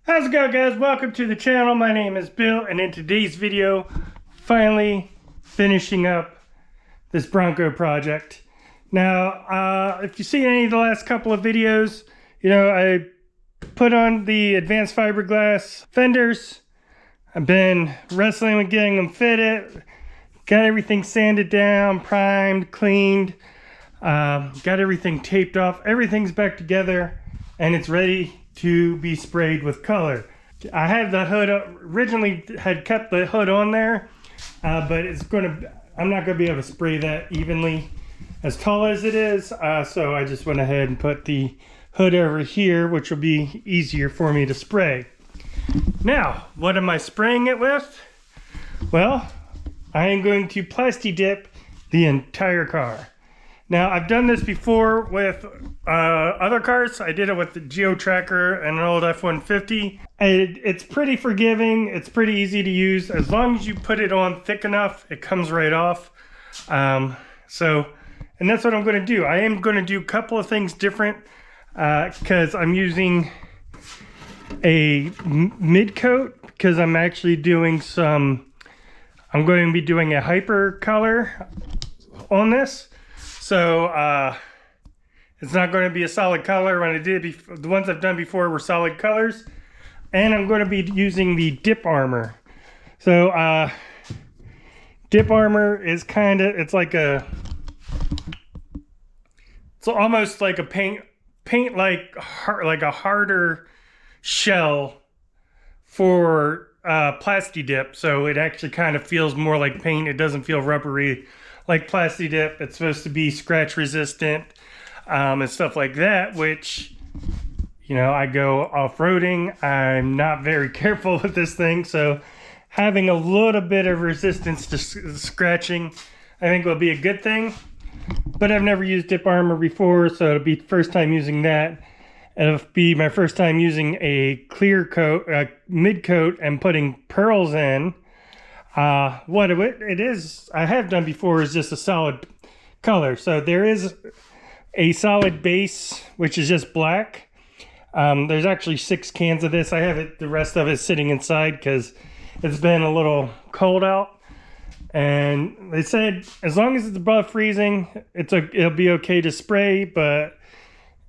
How's it going, guys? Welcome to the channel. My name is Bill, and in today's video, finally finishing up this Bronco project. Now, if you've seen any of the last couple of videos, you know, I put on the advanced fiberglass fenders. I've been wrestling with getting them fitted, got everything sanded down, primed, cleaned, got everything taped off. Everything's back together, and it's ready to be sprayed with color. I had the hood originally had kept the hood on there, but I'm not gonna be able to spray that evenly as tall as it is, so I just went ahead and put the hood over here, which will be easier for me to spray. Now, what am I spraying it with? Well, I am going to Plasti dip the entire car. Now, I've done this before with other cars. I did it with the Geo Tracker and an old F-150. It's pretty forgiving. It's pretty easy to use. As long as you put it on thick enough, it comes right off. And that's what I'm going to do. I am going to do a couple of things different because I'm using a mid coat because I'm actually doing I'm going to be doing a hyper color on this. So it's not going to be a solid color. When I did the ones I've done before were solid colors, and I'm going to be using the dip armor. So dip armor is it's almost like a paint like a harder shell for Plasti dip, so it actually kind of feels more like paint. It doesn't feel rubbery like Plasti dip. It's supposed to be scratch resistant and stuff like that, which, you know, I go off-roading. I'm not very careful with this thing, so having a little bit of resistance to scratching I think will be a good thing. But I've never used dip armor before, so it'll be the first time using that. It'll be my first time using a clear coat, mid coat, and putting pearls in. What it is I have done before is just a solid color. So there is a solid base, which is just black. There's actually 6 cans of this. I have the rest of it sitting inside because it's been a little cold out. And they said as long as it's above freezing, it'll be okay to spray. But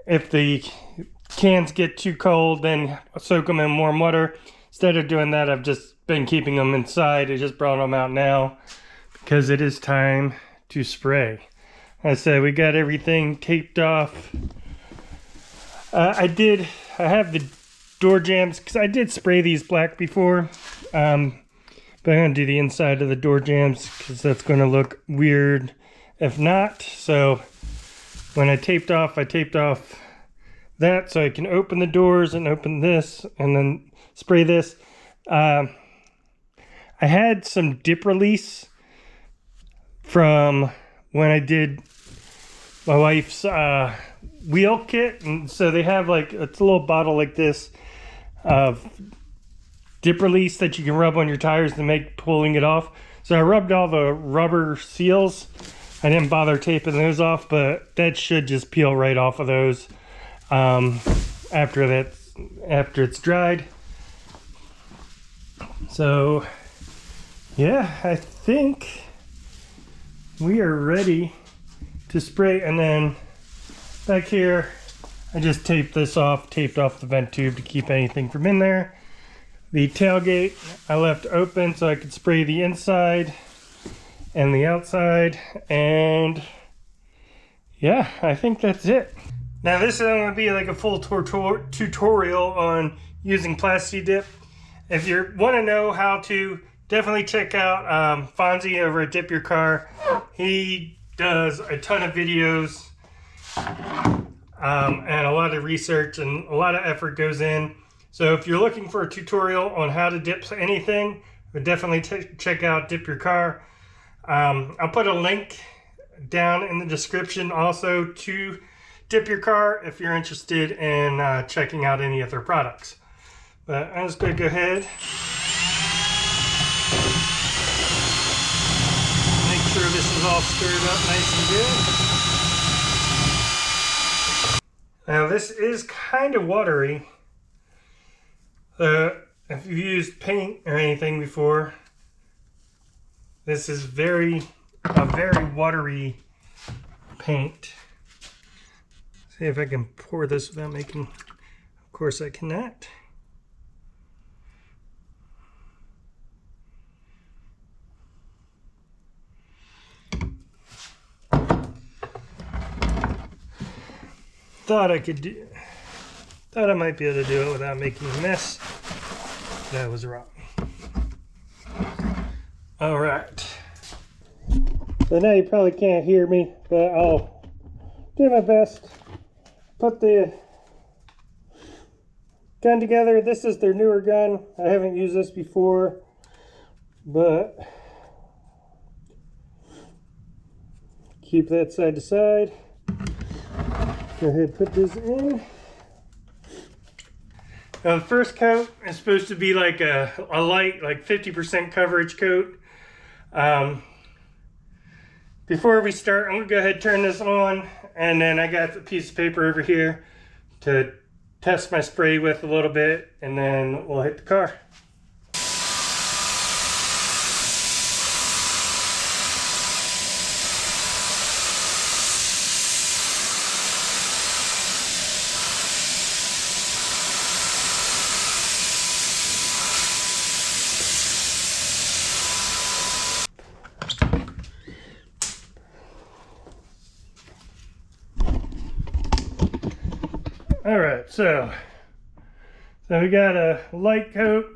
if the cans get too cold, then soak them in warm water. Instead of doing that, I've just been keeping them inside. I just brought them out now because it is time to spray. I said we got everything taped off. I have the door jambs because I did spray these black before, but I'm gonna do the inside of the door jambs because that's gonna look weird if not. So when I taped off that so I can open the doors and open this and then spray this. I had some dip release from when I did my wife's wheel kit, and so they have it's a little bottle like this of dip release that you can rub on your tires to make pulling it off. So I rubbed all the rubber seals. I didn't bother taping those off, but that should just peel right off of those after it's dried. So yeah, I think we are ready to spray. And then back here I just taped off the vent tube to keep anything from in there. The tailgate I left open so I could spray the inside and the outside, and yeah, I think that's it. Now this is going to be like a full tutorial on using Plasti dip. If you want to know how to, definitely check out Fonzie over at Dip Your Car. He does a ton of videos and a lot of research and a lot of effort goes in. So if you're looking for a tutorial on how to dip anything, definitely check out Dip Your Car. I'll put a link down in the description also to Dip Your Car if you're interested in checking out any of their products. But I'm just going to go ahead, make sure this is all stirred up nice and good. Now this is kind of watery. If you've used paint or anything before, this is a very watery paint. See if I can pour this without making, of course I cannot. Thought I might be able to do it without making a mess. That was wrong. All right. So now you probably can't hear me, but I'll do my best. Put the gun together. This is their newer gun. I haven't used this before, but keep that side to side. Go ahead and put this in. Now the first coat is supposed to be like a light, like 50% coverage coat. Before we start, I'm gonna go ahead and turn this on, and then I got the piece of paper over here to test my spray with a little bit, and then we'll hit the car. All right, so we got a light coat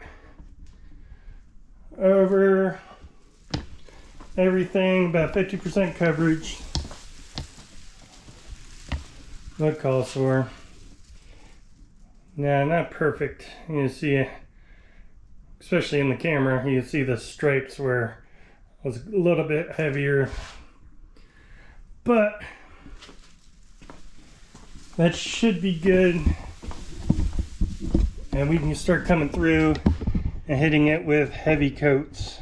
over everything, about 50% coverage. What calls for? Nah, not perfect. You can see, especially in the camera, you can see the stripes where it was a little bit heavier, but that should be good, and we can start coming through and hitting it with heavy coats.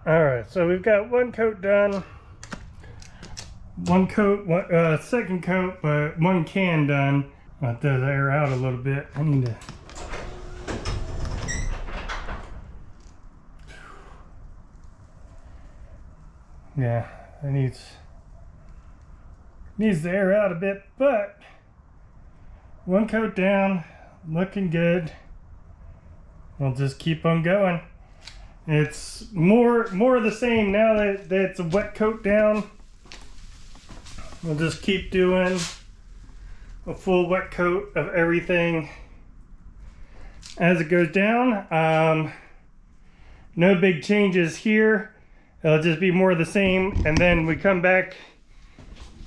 Alright, so we've got one coat done. Second coat, but one can done. I'll throw the air out a little bit. I need to... Yeah, it needs the air out a bit, but one coat down, looking good. We'll just keep on going. It's more of the same now that it's a wet coat down. We'll just keep doing a full wet coat of everything as it goes down. No big changes here. It'll just be more of the same, and then we come back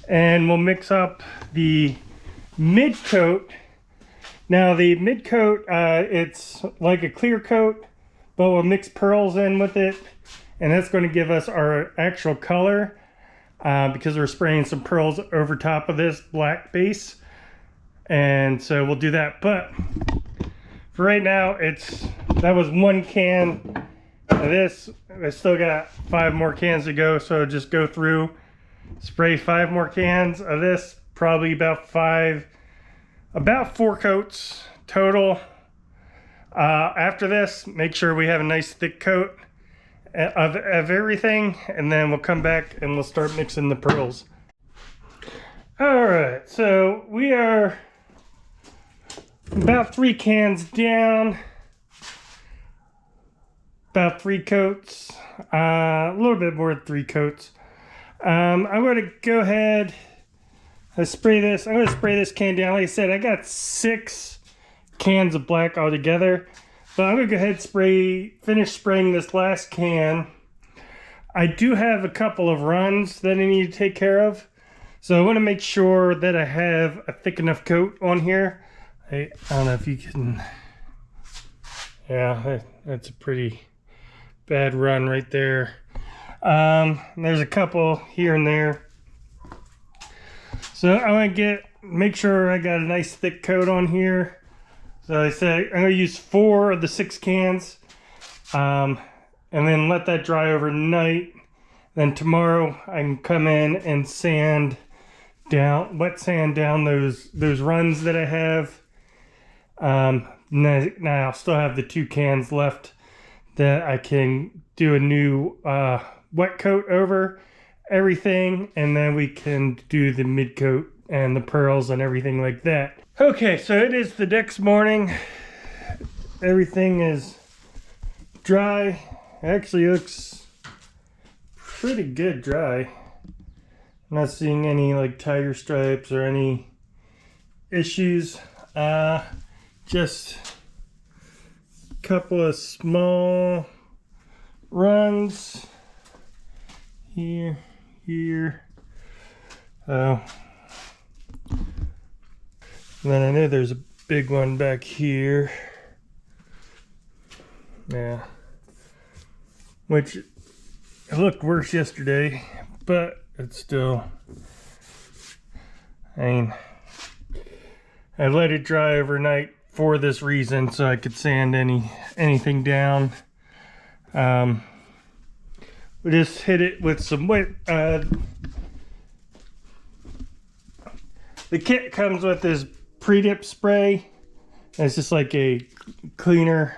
and we'll mix up the mid coat. Now the mid coat, it's like a clear coat, but we'll mix pearls in with it, and that's going to give us our actual color, because we're spraying some pearls over top of this black base, and so we'll do that. But for right now, that was one can of this. I still got 5 more cans to go, so just go through, spray 5 more cans of this, probably about 4 coats total. After this, make sure we have a nice thick coat of everything, and then we'll come back and we'll start mixing the pearls. Alright, so we are about 3 cans down, about 3 coats, a little bit more than 3 coats. I'm going to go ahead and spray this. I'm going to spray this can down. Like I said, I got 6 cans of black altogether, but I'm gonna go ahead and finish spraying this last can. I do have a couple of runs that I need to take care of. So I want to make sure that I have a thick enough coat on here. I don't know if you can... Yeah, that's a pretty bad run right there. There's a couple here and there. So I want to make sure I got a nice thick coat on here. So I said I'm going to use 4 of the 6 cans. And then let that dry overnight. Then tomorrow I can come in and wet sand down those runs that I have. Now I'll still have the 2 cans left that I can do a new wet coat over everything, and then we can do the mid coat and the pearls and everything like that. Okay, so it is the next morning. Everything is dry. Actually looks pretty good dry. I'm not seeing any like tire stripes or any issues. Just a couple of small runs here. Oh, and then I know there's a big one back here. Yeah, which it looked worse yesterday, but it's still, I mean, I let it dry overnight for this reason, so I could sand anything down. We just hit it with some wet. The kit comes with this pre-dip spray. It's just like a cleaner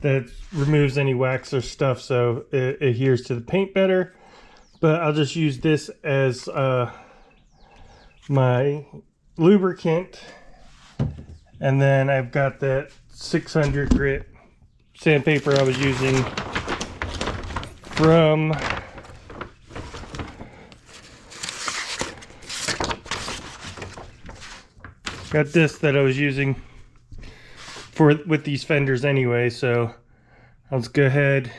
that removes any wax or stuff, so it adheres to the paint better. But I'll just use this as my lubricant. And then I've got that 600 grit sandpaper I was using from got this that I was using with these fenders anyway, so I'll just go ahead,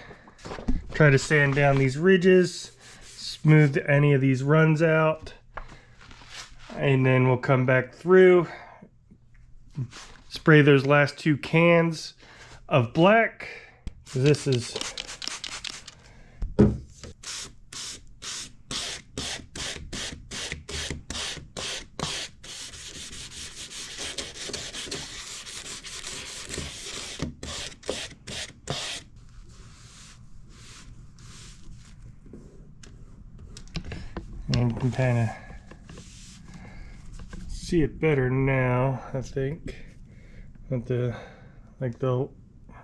try to sand down these ridges, smooth any of these runs out, and then we'll come back through, spray those last 2 cans of black. This is and you can kind of see it better now, I think, with the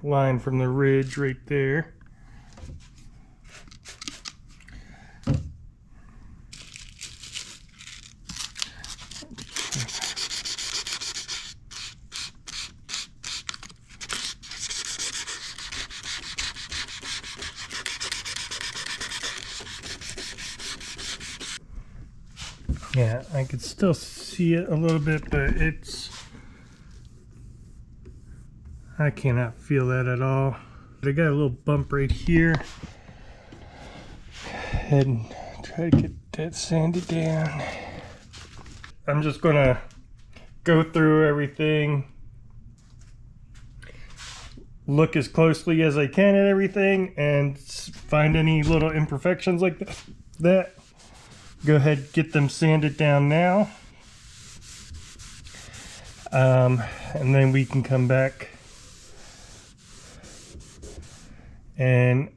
line from the ridge right there. Yeah, I could still see it a little bit, but I cannot feel that at all. But I got a little bump right here. And try to get that sanded down. I'm just gonna go through everything, look as closely as I can at everything, and find any little imperfections like that. Go ahead, get them sanded down now. And then we can come back and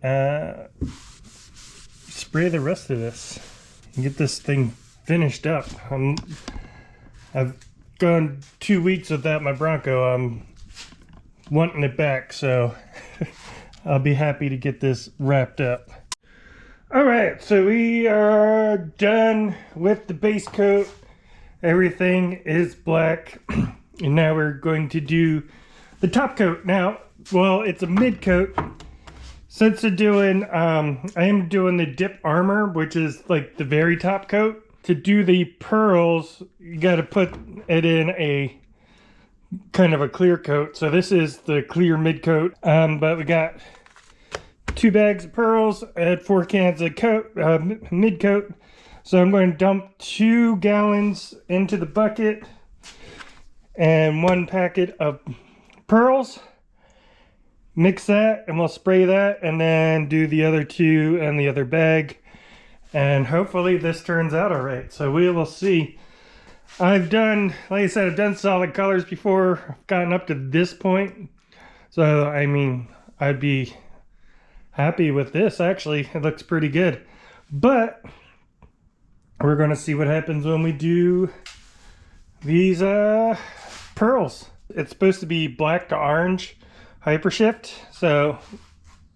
spray the rest of this and get this thing finished up. I've gone 2 weeks without my Bronco. I'm wanting it back, so I'll be happy to get this wrapped up. Alright, so we are done with the base coat. Everything is black. And now we're going to do the top coat. Now, well, it's a mid coat. Since they're doing, I am doing the dip armor, which is like the very top coat. To do the pearls, you got to put it in a kind of a clear coat. So this is the clear mid coat. But we got 2 bags of pearls. I had 4 cans of mid coat. So I'm going to dump 2 gallons into the bucket and 1 packet of pearls. Mix that and we'll spray that and then do the other 2 and the other bag. And hopefully this turns out all right. So we will see. I've done, like I said, I've done solid colors before. I've gotten up to this point. So, I mean, I'd be happy with this, actually. It looks pretty good. But we're going to see what happens when we do these pearls. It's supposed to be black to orange hypershift. So,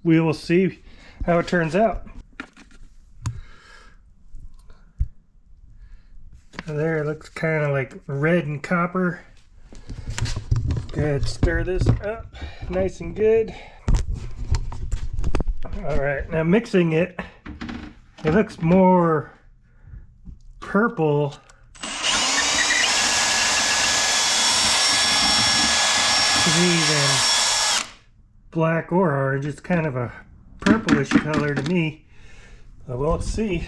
we will see how it turns out. There, it looks kind of like red and copper. Go ahead, stir this up nice and good. Alright, now mixing it, it looks more purple to me than black or orange. It's kind of a purplish color to me. Well, let's see.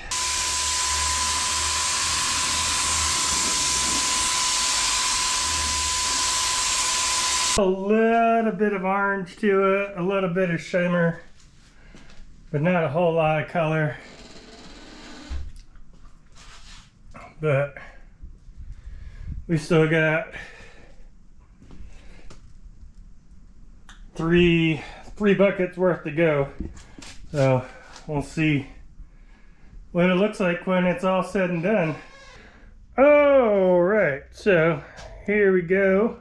A little bit of orange to it, a little bit of shimmer, but not a whole lot of color. But we still got three buckets worth to go. So we'll see what it looks like when it's all said and done. All right, so here we go.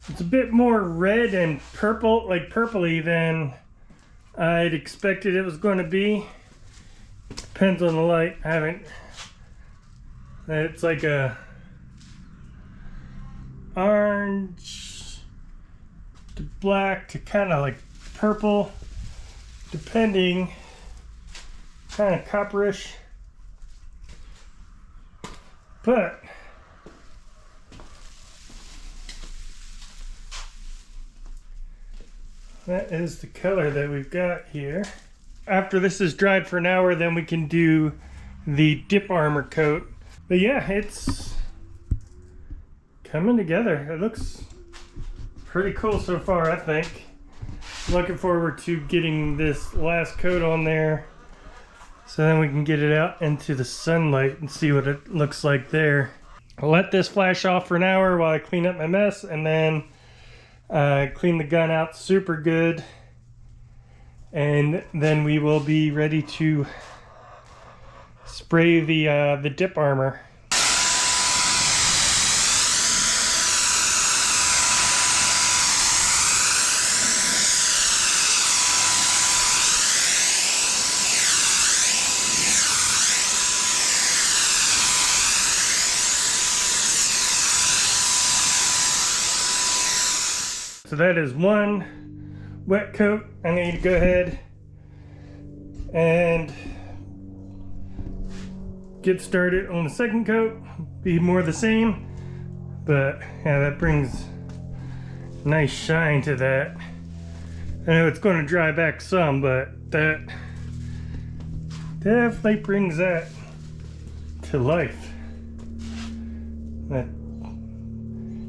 It's a bit more red and purple, like purpley than I'd expected it was going to be. Depends on the light. I haven't. It's like a orange to black to kind of like purple, depending. Kind of copperish, but that is the color that we've got here. After this is dried for an hour, then we can do the dip armor coat. But yeah, it's coming together. It looks pretty cool so far, I think. Looking forward to getting this last coat on there, so then we can get it out into the sunlight and see what it looks like there. I'll let this flash off for an hour while I clean up my mess, and then clean the gun out super good, and then we will be ready to spray the dip armor. So that is one wet coat. I need to go ahead and get started on the second coat. Be more the same, but yeah, that brings a nice shine to that. I know it's going to dry back some, but that definitely brings that to life.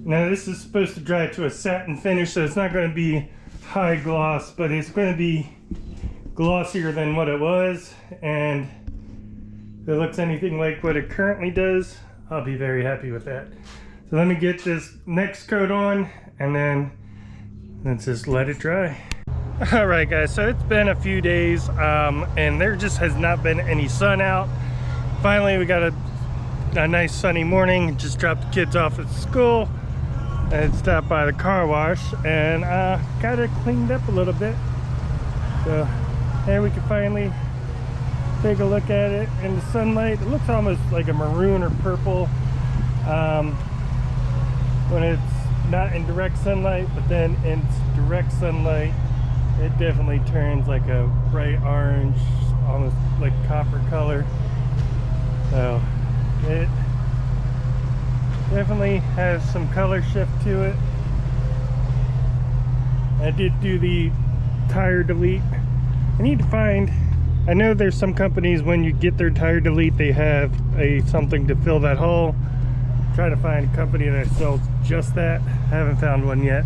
Now this is supposed to dry to a satin finish, so it's not going to be high gloss, but it's going to be glossier than what it was, and if it looks anything like what it currently does, I'll be very happy with that. So let me get this next coat on, and then let's just let it dry. Alright guys, so it's been a few days, and there just has not been any sun out. Finally we got a nice sunny morning. Just dropped the kids off at school and stopped by the car wash and got it cleaned up a little bit. So there we can finally take a look at it in the sunlight. It looks almost like a maroon or purple when it's not in direct sunlight, but then in direct sunlight it definitely turns like a bright orange, almost like copper color. So it definitely has some color shift to it. I did do the tire delete. I need to find, I know there's some companies when you get their tire delete they have something to fill that hole. Try to find a company that sells just that. Haven't found one yet,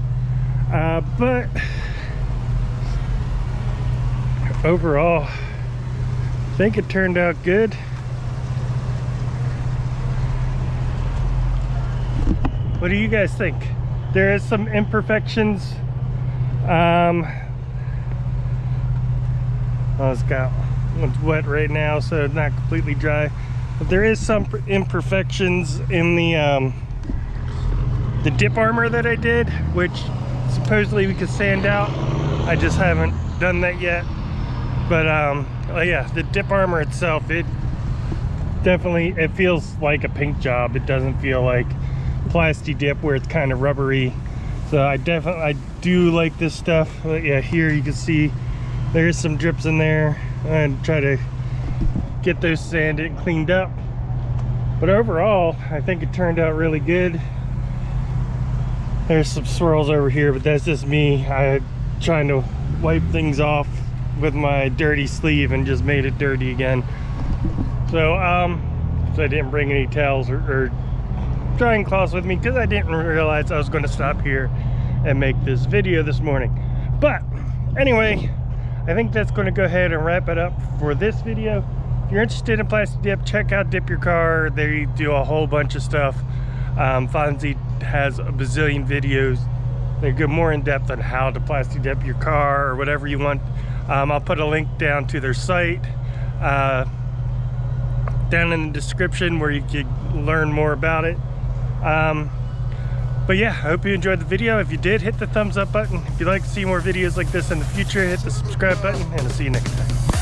but overall I think it turned out good. What do you guys think? There is some imperfections. Well, it's wet right now, so it's not completely dry, but there is some imperfections in the dip armor that I did, which supposedly we could sand out. I just haven't done that yet. But yeah, the dip armor itself, it feels like a paint job. It doesn't feel like Plasti dip where it's kind of rubbery. So I do like this stuff. But yeah, here you can see there's some drips in there, and try to get those sanded and cleaned up. But overall, I think it turned out really good. There's some swirls over here, but that's just me trying to wipe things off with my dirty sleeve and just made it dirty again. So so I didn't bring any towels or drying cloths with me because I didn't realize I was going to stop here and make this video this morning. But anyway, I think that's going to go ahead and wrap it up for this video. If you're interested in Plasti Dip, check out Dip Your Car. They do a whole bunch of stuff. Fonzie has a bazillion videos. They go more in depth on how to Plasti Dip your car or whatever you want. I'll put a link down to their site down in the description where you can learn more about it. But yeah, I hope you enjoyed the video. If you did, hit the thumbs up button. If you'd like to see more videos like this in the future, hit the subscribe button, and I'll see you next time.